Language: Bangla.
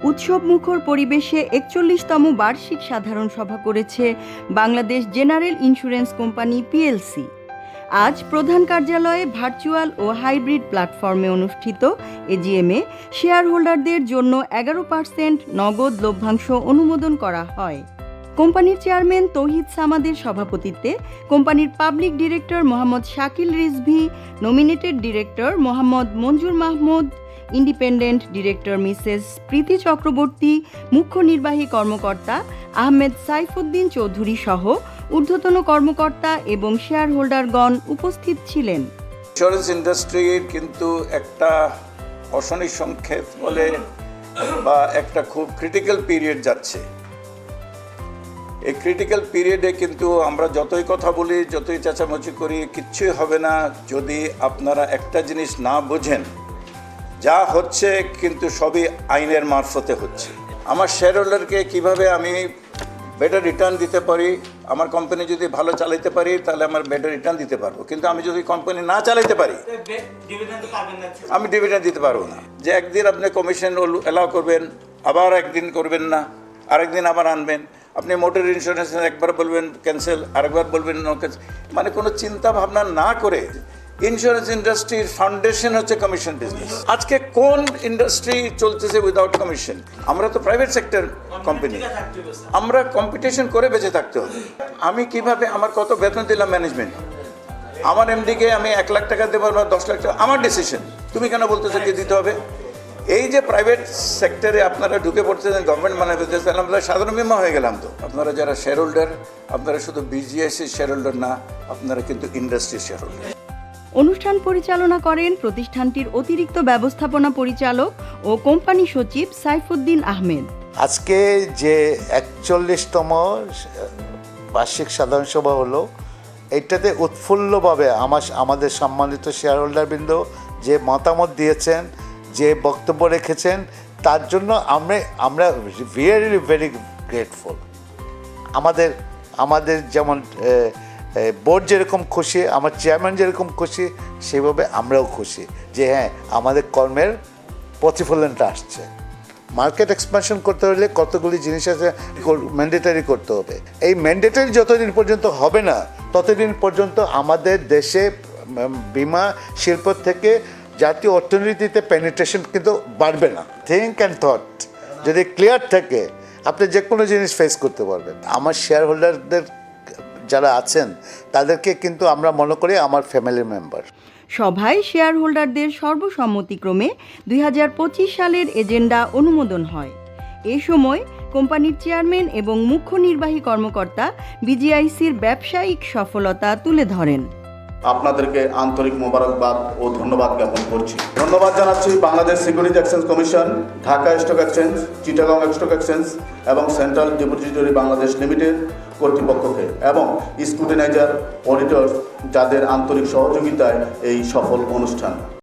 উৎসবমুখর পরিবেশে ৪১তম বার্ষিক সাধারণ সভা করেছে Bangladesh general insurance company PLC. আজ প্রধান কার্যালয়ে ভার্চুয়াল ও হাইব্রিড প্ল্যাটফর্মে অনুষ্ঠিত এজিএমে শেয়ার হোল্ডারদের জন্য ১১% নগদ লভ্যাংশ অনুমোদন করা হয়। কোম্পানির চেয়ারম্যান তৌহিদ সামাদের সভাপতিত্বে কোম্পানির public director Mohammad Shakil Rizvi, nominated director Mohammad Manzur Mahmud, independent director Mrs Priti Chakraborty, মুখ্য নির্বাহী কর্মকর্তা আহমেদ সাইফুদ্দিন চৌধুরী সহ ঊর্ধ্বতন কর্মকর্তা এবং শেয়ার হোল্ডারগণ উপস্থিত ছিলেন। ইন্স্যুরেন্স ইন্ডাস্ট্রির কিন্তু একটা অশনি সংকেত বলে বা একটা খুব ক্রিটিক্যাল পিরিয়ড যাচ্ছে। এই ক্রিটিক্যাল পিরিয়ডে কিন্তু আমরা যতই কথা বলি, যতই চেঁচামেচি করি, কিচ্ছুই হবে না যদি আপনারা একটা জিনিস না বোঝেন। যা হচ্ছে কিন্তু সবই আইনের মারফতে হচ্ছে। আমার শেয়ার হোল্ডারকে কীভাবে আমি বেটার রিটার্ন দিতে পারি, আমার কোম্পানি যদি ভালো চালাতে পারি তাহলে আমার বেটার রিটার্ন দিতে পারবো, কিন্তু আমি যদি কোম্পানি না চালাতে পারি আমি ডিভিডেন্ড দিতে পারবো না। যে একদিন আপনি কমিশন অ্যালাউ করবেন, আবার একদিন করবেন না, আরেকদিন আবার আনবেন। আপনি মোটর ইন্স্যুরেন্স একবার বলবেন ক্যান্সেল, আরেকবার বলবেন নো ক্যান্সেল, মানে কোনো চিন্তা ভাবনা না করে। ইন্স্যুরেন্স ইন্ডাস্ট্রির ফাউন্ডেশন হচ্ছে কমিশন বিজনেস। আজকে কোন ইন্ডাস্ট্রি চলতেছে উইদাউট কমিশন? আমরা তো প্রাইভেট সেক্টর কোম্পানি, আমরা কম্পিটিশন করে বেঁচে থাকতে হবে। আমি কিভাবে, আমার কত বেতন দিলাম ম্যানেজমেন্ট, আমার এমডিকে আমি ১ লাখ টাকা দেবো বা ১০ লাখ টাকা, আমার ডিসিশন। তুমি কেন বলতেছো কি দিতে হবে? এই যে প্রাইভেট সেক্টরে আপনারা ঢুকে পড়তেছেন, গভর্নমেন্ট মানে পেতেছেন, আমরা সাধারণ বিমা হয়ে গেলাম। তো আপনারা যারা শেয়ার হোল্ডার, আপনারা শুধু বিজিএসসি শেয়ার হোল্ডার না, আপনারা কিন্তু ইন্ডাস্ট্রির শেয়ার হোল্ডার। অনুষ্ঠান পরিচালনা করেন প্রতিষ্ঠানটির অতিরিক্ত ব্যবস্থাপনা পরিচালক ও কোম্পানি সচিব সাইফুদ্দিন আহমেদ। আজকে যে ৪১তম বার্ষিক সাধারণ সভা হলো, এইটাতে উৎফুল্লভাবে আমাদের সম্মানিত শেয়ার হোল্ডারবৃন্দ যে মতামত দিয়েছেন, যে বক্তব্য রেখেছেন, তার জন্য আমরা ভেরি গ্রেটফুল। আমাদের যেমন বোর্ড যেরকম খুশি, আমার চেয়ারম্যান যেরকম খুশি, সেভাবে আমরাও খুশি যে হ্যাঁ, আমাদের কর্মের প্রতিফলনটা আসছে। মার্কেট এক্সপানশন করতে হলে কতগুলি জিনিস আছে, ম্যান্ডেটারি করতে হবে। এই ম্যান্ডেটারি যতদিন পর্যন্ত হবে না, ততদিন পর্যন্ত আমাদের দেশে বিমা শিল্প থেকে জাতীয় অর্থনীতিতে পেনিট্রেশন কিন্তু বাড়বে না। থিঙ্ক অ্যান্ড থট যদি ক্লিয়ার থাকে, আপনি যে কোনো জিনিস ফেস করতে পারবেন। আমার শেয়ার হোল্ডারদের যারা আছেন তাদেরকে কিন্তু আমরা মনে করি আমার ফ্যামিলি মেম্বার। সভায় শেয়ার হোল্ডারদের সর্বসম্মতিক্রমে ২০২৫ সালের এজেন্ডা অনুমোদন হয়। এ সময় কোম্পানির চেয়ারম্যান এবং মুখ্য নির্বাহী কর্মকর্তা বিজিআইসির ব্যবসায়িক সফলতা তুলে ধরেন। আপনাদেরকে আন্তরিক মোবারকবাদ ও ধন্যবাদ জ্ঞাপন করছি। ধন্যবাদ জানাচ্ছি Bangladesh security exchange commission, Dhaka stock exchange, Chittagong stock exchange এবং সেন্ট্রাল ডিপোজিটরি বাংলাদেশ লিমিটেড কর্তৃপক্ষকে এবং স্ক্রুটিনাইজার অডিটর, যাদের আন্তরিক সহযোগিতায় এই সফল অনুষ্ঠান।